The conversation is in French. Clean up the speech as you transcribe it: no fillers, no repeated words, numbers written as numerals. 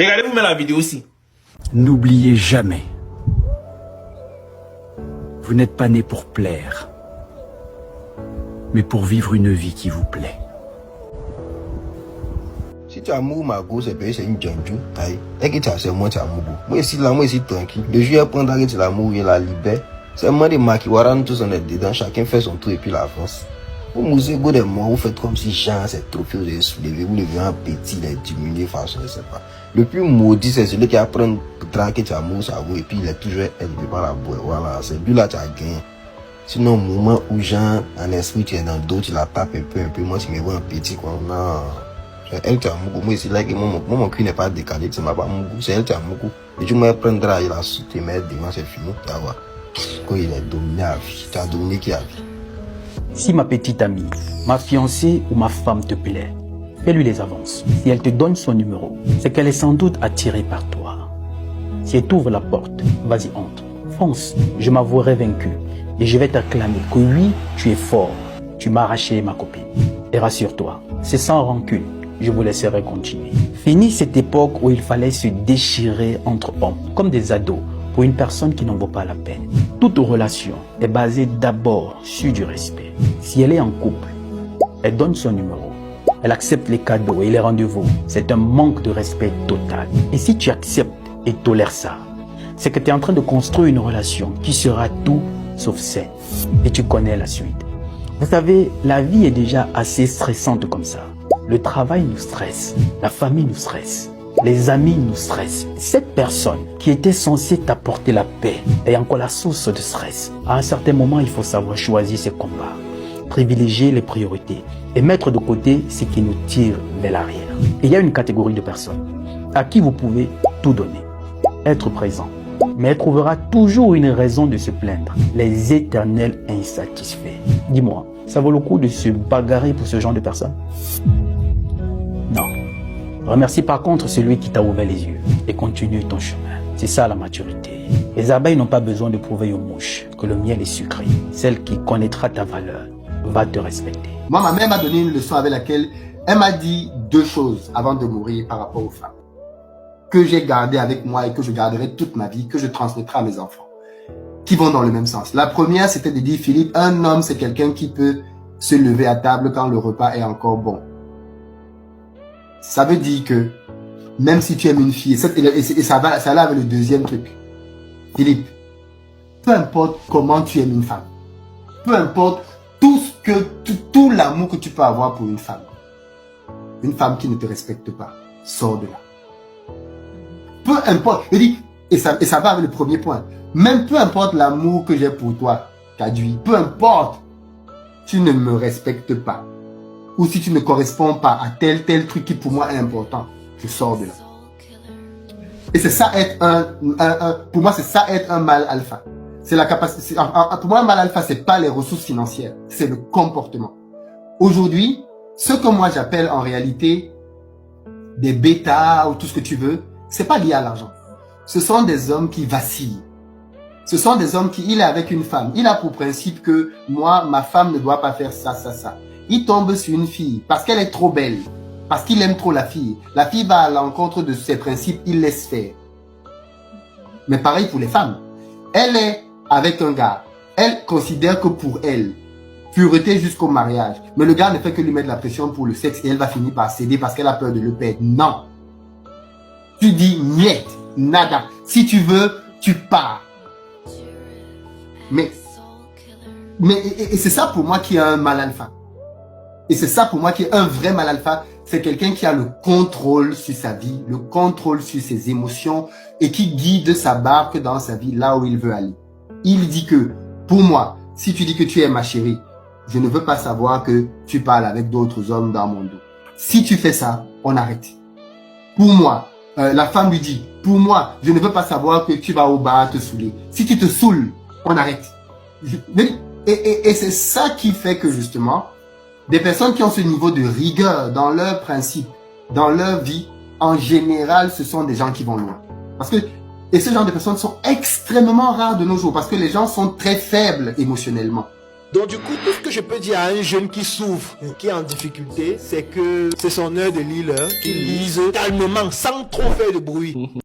Regardez-vous même la vidéo aussi. N'oubliez jamais, vous n'êtes pas né pour plaire, mais pour vivre une vie qui vous plaît. Si tu amours ma go, c'est une djandjou. Et que tu as, c'est moi tu amours. Moi ici tranquille. Le juillet prendre arrêt l'amour et la liberté. C'est moi des maquiwaran tous on est dedans. Chacun fait son tour et puis la France. Vous musez go des mois, vous faites comme si Jean, c'est trophée, vous les soulevez, vous levez un petit, les diminuer façon, je sais pas. Le plus maudit, c'est celui qui apprend à traquer tu amours, ça vaut, et puis il est toujours élevé par la boue. Voilà, c'est lui là, tu as gagné. Sinon, au moment où Jean, en esprit, tu es dans le dos, tu la tapes un peu, moi, tu me vois un petit, quoi. Non. Elle, tu as mon moi, ici, là, mon cul n'est pas décalé, c'est ma pas mon goût, c'est elle, tu as mon goût. Et tu me prendras, il a sauté, mais demain, c'est fini, tu vas voir. Quand il est dominé à vie, tu as dominé qui a vie. Si ma petite amie, ma fiancée ou ma femme te plaît, fais-lui les avances. Si elle te donne son numéro, c'est qu'elle est sans doute attirée par toi. Si elle t'ouvre la porte, vas-y entre, fonce, je m'avouerai vaincu. Et je vais t'acclamer que oui, tu es fort, tu m'as arraché ma copine. Et rassure-toi, c'est sans rancune, je vous laisserai continuer. Fini cette époque où il fallait se déchirer entre hommes, comme des ados, pour une personne qui n'en vaut pas la peine. Toute relation est basée d'abord sur du respect. Si elle est en couple, elle donne son numéro, elle accepte les cadeaux et les rendez-vous. C'est un manque de respect total. Et si tu acceptes et tolères ça, c'est que tu es en train de construire une relation qui sera tout sauf saine. Et tu connais la suite. Vous savez, la vie est déjà assez stressante comme ça. Le travail nous stresse, la famille nous stresse. Les amis nous stressent. Cette personne qui était censée t'apporter la paix est encore la source de stress. À un certain moment, il faut savoir choisir ses combats, privilégier les priorités et mettre de côté ce qui nous tire vers l'arrière. Et il y a une catégorie de personnes à qui vous pouvez tout donner, être présent. Mais elle trouvera toujours une raison de se plaindre, les éternels insatisfaits. Dis-moi, ça vaut le coup de se bagarrer pour ce genre de personnes? Non. Remercie par contre celui qui t'a ouvert les yeux et continue ton chemin. C'est ça la maturité. Les abeilles n'ont pas besoin de prouver aux mouches que le miel est sucré. Celle qui connaîtra ta valeur va te respecter. Moi, ma mère m'a donné une leçon avec laquelle elle m'a dit deux choses avant de mourir par rapport aux femmes. Que j'ai gardé avec moi et que je garderai toute ma vie, que je transmettrai à mes enfants. Qui vont dans le même sens. La première, c'était de dire, Philippe, un homme, c'est quelqu'un qui peut se lever à table quand le repas est encore bon. Ça veut dire que même si tu aimes une fille, et ça va avec le deuxième truc. Philippe, peu importe comment tu aimes une femme, peu importe tout l'amour que tu peux avoir pour une femme qui ne te respecte pas, sors de là. Peu importe, je dis, et ça va avec le premier point, même peu importe l'amour que j'ai pour toi, Kadui, peu importe, tu ne me respectes pas. Ou si tu ne corresponds pas à tel truc qui pour moi est important, je sors de là. Et c'est ça être pour moi c'est ça être un mâle alpha. C'est la capacité. Pour moi un mâle alpha c'est pas les ressources financières, c'est le comportement. Aujourd'hui, ce que moi j'appelle en réalité des bêtas ou tout ce que tu veux, c'est pas lié à l'argent. Ce sont des hommes qui vacillent. Ce sont des hommes qui, il est avec une femme, il a pour principe que moi, ma femme ne doit pas faire ça. Il tombe sur une fille parce qu'elle est trop belle, parce qu'il aime trop la fille. La fille va à l'encontre de ses principes, il laisse faire. Mais pareil pour les femmes. Elle est avec un gars. Elle considère que pour elle, pureté jusqu'au mariage. Mais le gars ne fait que lui mettre la pression pour le sexe et elle va finir par céder parce qu'elle a peur de le perdre. Non. Tu dis niet, nada. Si tu veux, tu pars. Mais c'est ça pour moi qui est un mâle alpha. Et c'est ça pour moi qui est un vrai mâle alpha. C'est quelqu'un qui a le contrôle sur sa vie, le contrôle sur ses émotions et qui guide sa barque dans sa vie là où il veut aller. Il dit que, pour moi, si tu dis que tu es ma chérie, je ne veux pas savoir que tu parles avec d'autres hommes dans mon dos. Si tu fais ça, on arrête. Pour moi, la femme lui dit, pour moi, je ne veux pas savoir que tu vas au bar te saouler. Si tu te saoules, on arrête. Et c'est ça qui fait que justement, des personnes qui ont ce niveau de rigueur dans leurs principes, dans leur vie, en général, ce sont des gens qui vont loin. Et ce genre de personnes sont extrêmement rares de nos jours parce que les gens sont très faibles émotionnellement. Donc du coup, tout ce que je peux dire à un jeune qui souffre, qui est en difficulté, c'est que c'est son heure de lire, qu'il lise calmement, sans trop faire de bruit.